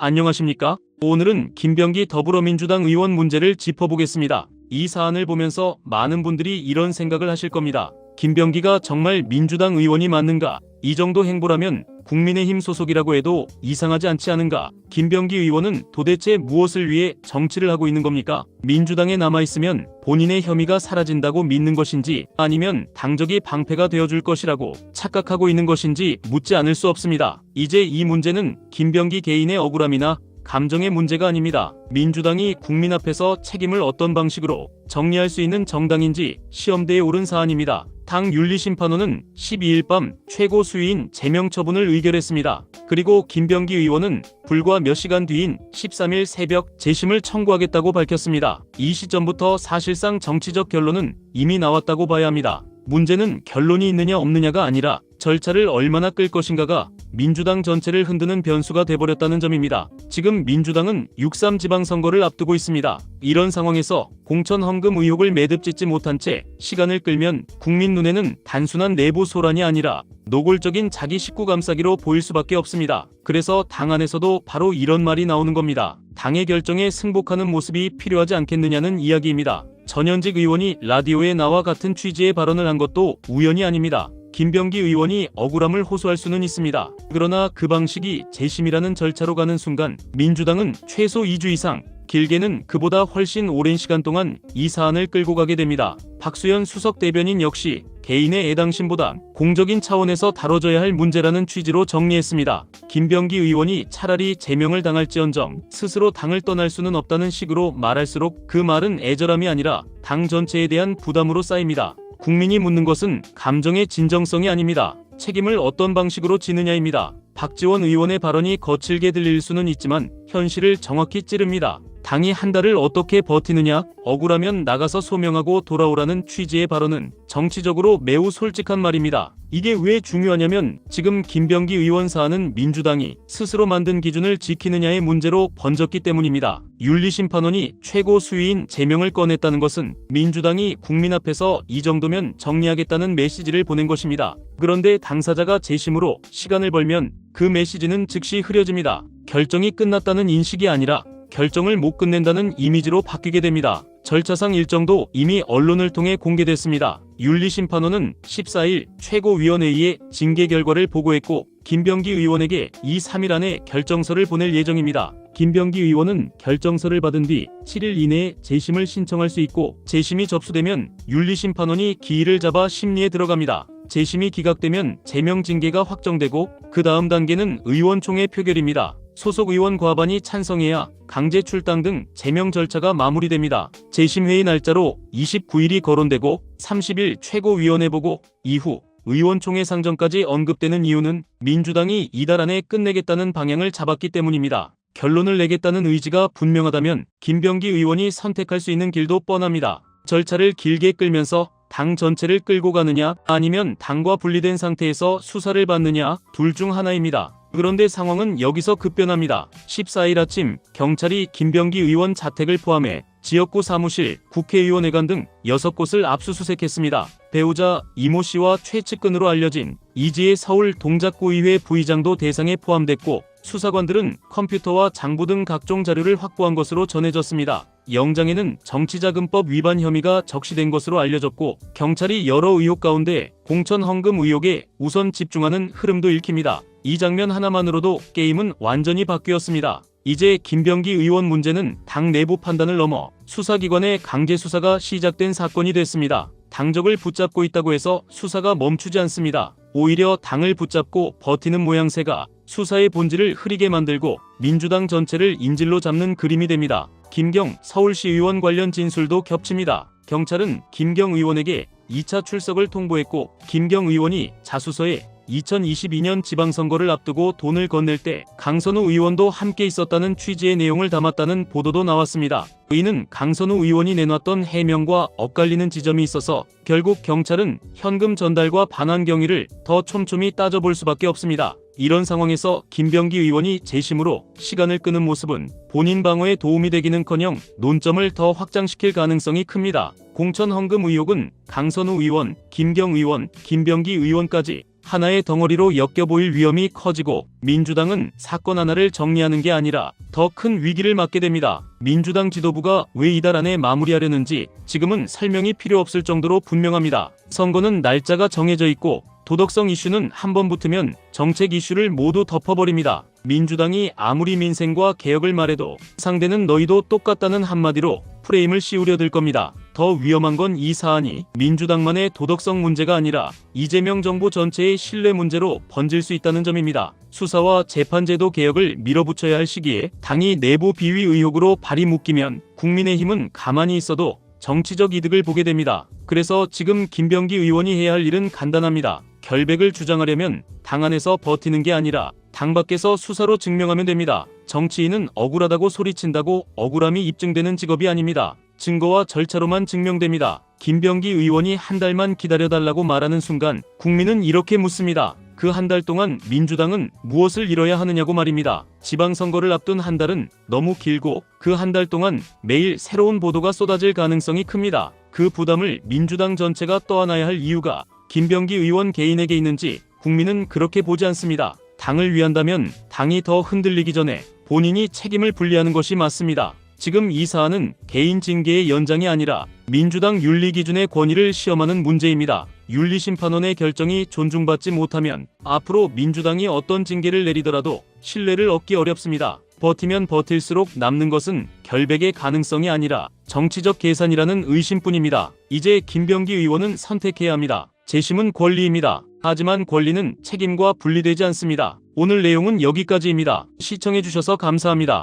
안녕하십니까? 오늘은 김병기 더불어민주당 의원 문제를 짚어보겠습니다. 이 사안을 보면서 많은 분들이 이런 생각을 하실 겁니다. 김병기가 정말 민주당 의원이 맞는가? 이 정도 행보라면 국민의힘 소속이라고 해도 이상하지 않지 않은가? 김병기 의원은 도대체 무엇을 위해 정치를 하고 있는 겁니까? 민주당에 남아있으면 본인의 혐의가 사라진다고 믿는 것인지 아니면 당적이 방패가 되어줄 것이라고 착각하고 있는 것인지 묻지 않을 수 없습니다. 이제 이 문제는 김병기 개인의 억울함이나 감정의 문제가 아닙니다. 민주당이 국민 앞에서 책임을 어떤 방식으로 정리할 수 있는 정당인지 시험대에 오른 사안입니다. 당 윤리심판원은 12일 밤 최고 수위인 제명 처분을 의결했습니다. 그리고 김병기 의원은 불과 몇 시간 뒤인 13일 새벽 재심을 청구하겠다고 밝혔습니다. 이 시점부터 사실상 정치적 결론은 이미 나왔다고 봐야 합니다. 문제는 결론이 있느냐 없느냐가 아니라 절차를 얼마나 끌 것인가가 민주당 전체를 흔드는 변수가 돼버렸다는 점입니다. 지금 민주당은 6.3 지방선거를 앞두고 있습니다. 이런 상황에서 공천 헌금 의혹을 매듭짓지 못한 채 시간을 끌면 국민 눈에는 단순한 내부 소란이 아니라 노골적인 자기 식구 감싸기로 보일 수밖에 없습니다. 그래서 당 안에서도 바로 이런 말이 나오는 겁니다. 당의 결정에 승복하는 모습이 필요하지 않겠느냐는 이야기입니다. 전현직 의원이 라디오에 나와 같은 취지의 발언을 한 것도 우연이 아닙니다. 김병기 의원이 억울함을 호소할 수는 있습니다. 그러나 그 방식이 재심이라는 절차로 가는 순간 민주당은 최소 2주 이상, 길게는 그보다 훨씬 오랜 시간 동안 이 사안을 끌고 가게 됩니다. 박수현 수석 대변인 역시 개인의 애당심보다 공적인 차원에서 다뤄져야 할 문제라는 취지로 정리했습니다. 김병기 의원이 차라리 제명을 당할지언정 스스로 당을 떠날 수는 없다는 식으로 말할수록 그 말은 애절함이 아니라 당 전체에 대한 부담으로 쌓입니다. 국민이 묻는 것은 감정의 진정성이 아닙니다. 책임을 어떤 방식으로 지느냐입니다. 박지원 의원의 발언이 거칠게 들릴 수는 있지만 현실을 정확히 찌릅니다. 당이 한 달을 어떻게 버티느냐, 억울하면 나가서 소명하고 돌아오라는 취지의 발언은 정치적으로 매우 솔직한 말입니다. 이게 왜 중요하냐면 지금 김병기 의원 사안은 민주당이 스스로 만든 기준을 지키느냐의 문제로 번졌기 때문입니다. 윤리심판원이 최고 수위인 제명을 꺼냈다는 것은 민주당이 국민 앞에서 이 정도면 정리하겠다는 메시지를 보낸 것입니다. 그런데 당사자가 재심으로 시간을 벌면 그 메시지는 즉시 흐려집니다. 결정이 끝났다는 인식이 아니라 결정을 못 끝낸다는 이미지로 바뀌게 됩니다. 절차상 일정도 이미 언론을 통해 공개됐습니다. 윤리심판원은 14일 최고위원회의에 징계 결과를 보고했고 김병기 의원에게 2-3일 안에 결정서를 보낼 예정입니다. 김병기 의원은 결정서를 받은 뒤 7일 이내에 재심을 신청할 수 있고 재심이 접수되면 윤리심판원이 기일을 잡아 심리에 들어갑니다. 재심이 기각되면 제명 징계가 확정되고 그 다음 단계는 의원총회 표결입니다. 소속 의원 과반이 찬성해야 강제 출당 등 제명 절차가 마무리됩니다. 재심회의 날짜로 29일이 거론되고 30일 최고위원회 보고 이후 의원총회 상정까지 언급되는 이유는 민주당이 이달 안에 끝내겠다는 방향을 잡았기 때문입니다. 결론을 내겠다는 의지가 분명하다면 김병기 의원이 선택할 수 있는 길도 뻔합니다. 절차를 길게 끌면서 당 전체를 끌고 가느냐 아니면 당과 분리된 상태에서 수사를 받느냐 둘 중 하나입니다. 그런데 상황은 여기서 급변합니다. 14일 아침 경찰이 김병기 의원 자택을 포함해 지역구 사무실, 국회의원회관 등 6곳을 압수수색했습니다. 배우자 이모 씨와 최측근으로 알려진 이지혜 서울 동작구의회 부의장도 대상에 포함됐고 수사관들은 컴퓨터와 장부 등 각종 자료를 확보한 것으로 전해졌습니다. 영장에는 정치자금법 위반 혐의가 적시된 것으로 알려졌고 경찰이 여러 의혹 가운데 공천 헌금 의혹에 우선 집중하는 흐름도 읽힙니다. 이 장면 하나만으로도 게임은 완전히 바뀌었습니다. 이제 김병기 의원 문제는 당 내부 판단을 넘어 수사기관의 강제 수사가 시작된 사건이 됐습니다. 당적을 붙잡고 있다고 해서 수사가 멈추지 않습니다. 오히려 당을 붙잡고 버티는 모양새가 수사의 본질을 흐리게 만들고 민주당 전체를 인질로 잡는 그림이 됩니다. 김경 서울시 의원 관련 진술도 겹칩니다. 경찰은 김경 의원에게 2차 출석을 통보했고 김경 의원이 자수서에 2022년 지방선거를 앞두고 돈을 건넬 때 강선우 의원도 함께 있었다는 취지의 내용을 담았다는 보도도 나왔습니다. 이는 강선우 의원이 내놨던 해명과 엇갈리는 지점이 있어서 결국 경찰은 현금 전달과 반환 경위를 더 촘촘히 따져볼 수밖에 없습니다. 이런 상황에서 김병기 의원이 재심으로 시간을 끄는 모습은 본인 방어에 도움이 되기는커녕 논점을 더 확장시킬 가능성이 큽니다. 공천 헌금 의혹은 강선우 의원, 김경 의원, 김병기 의원까지 하나의 덩어리로 엮여보일 위험이 커지고 민주당은 사건 하나를 정리하는 게 아니라 더 큰 위기를 맞게 됩니다. 민주당 지도부가 왜 이달 안에 마무리하려는지 지금은 설명이 필요 없을 정도로 분명합니다. 선거는 날짜가 정해져 있고 도덕성 이슈는 한번 붙으면 정책 이슈를 모두 덮어버립니다. 민주당이 아무리 민생과 개혁을 말해도 상대는 너희도 똑같다는 한마디로 프레임을 씌우려 들 겁니다. 더 위험한 건 이 사안이 민주당만의 도덕성 문제가 아니라 이재명 정부 전체의 신뢰 문제로 번질 수 있다는 점입니다. 수사와 재판제도 개혁을 밀어붙여야 할 시기에 당이 내부 비위 의혹으로 발이 묶이면 국민의힘은 가만히 있어도 정치적 이득을 보게 됩니다. 그래서 지금 김병기 의원이 해야 할 일은 간단합니다. 결백을 주장하려면 당 안에서 버티는 게 아니라 당 밖에서 수사로 증명하면 됩니다. 정치인은 억울하다고 소리친다고 억울함이 입증되는 직업이 아닙니다. 증거와 절차로만 증명됩니다. 김병기 의원이 한 달만 기다려달라고 말하는 순간 국민은 이렇게 묻습니다. 그 한 달 동안 민주당은 무엇을 이뤄야 하느냐고 말입니다. 지방선거를 앞둔 한 달은 너무 길고 그 한 달 동안 매일 새로운 보도가 쏟아질 가능성이 큽니다. 그 부담을 민주당 전체가 떠안아야 할 이유가 김병기 의원 개인에게 있는지 국민은 그렇게 보지 않습니다. 당을 위한다면 당이 더 흔들리기 전에 본인이 책임을 분리하는 것이 맞습니다. 지금 이 사안은 개인 징계의 연장이 아니라 민주당 윤리기준의 권위를 시험하는 문제입니다. 윤리심판원의 결정이 존중받지 못하면 앞으로 민주당이 어떤 징계를 내리더라도 신뢰를 얻기 어렵습니다. 버티면 버틸수록 남는 것은 결백의 가능성이 아니라 정치적 계산이라는 의심뿐입니다. 이제 김병기 의원은 선택해야 합니다. 재심은 권리입니다. 하지만 권리는 책임과 분리되지 않습니다. 오늘 내용은 여기까지입니다. 시청해주셔서 감사합니다.